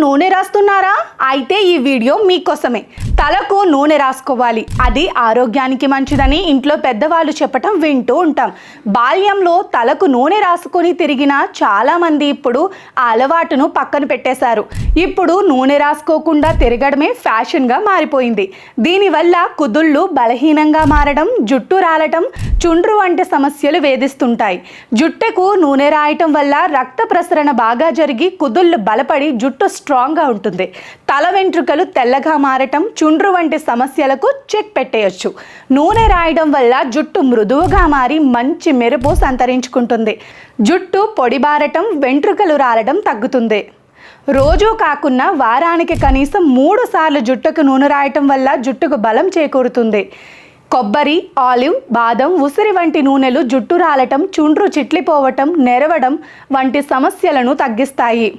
నూనె రాస్తున్నారా? అయితే ఈ వీడియో మీకోసమే. తలకు నూనె రాసుకోవాలి, అది ఆరోగ్యానికి మంచిదని ఇంట్లో పెద్దవాళ్ళు చెప్పటం వింటూ ఉంటాం. బాల్యంలో తలకు నూనె రాసుకొని తిరిగిన చాలామంది ఇప్పుడు ఆ అలవాటును పక్కన పెట్టేశారు. ఇప్పుడు నూనె రాసుకోకుండా తిరగడమే ఫ్యాషన్గా మారిపోయింది. దీనివల్ల కుదుళ్ళు బలహీనంగా మారడం, జుట్టు రాలటం, చుండ్రు వంటి సమస్యలు వేధిస్తుంటాయి. జుట్టుకు నూనె రాయటం వల్ల రక్త ప్రసరణ బాగా జరిగి కుదుళ్ళు బలపడి జుట్టు స్ట్రాంగ్గా ఉంటుంది. తల వెంట్రుకలు తెల్లగా మారటం, చుండ్రు వంటి సమస్యలకు చెక్ పెట్టేయచ్చు. నూనె రాయడం వల్ల జుట్టు మృదువుగా మారి మంచి మెరుపు సంతరించుకుంటుంది. జుట్టు పొడిబారటం, వెంట్రుకలు రాలడం తగ్గుతుంది. రోజూ కాకున్నా వారానికి కనీసం 3 సార్లు జుట్టుకు నూనె రాయటం వల్ల జుట్టుకు బలం చేకూరుతుంది. కొబ్బరి, ఆలివ్, బాదం, ఉసిరి వంటి నూనెలు జుట్టు రాలటం, చుండ్రు చిట్లిపోవటం, నెరవడం వంటి సమస్యలను తగ్గిస్తాయి.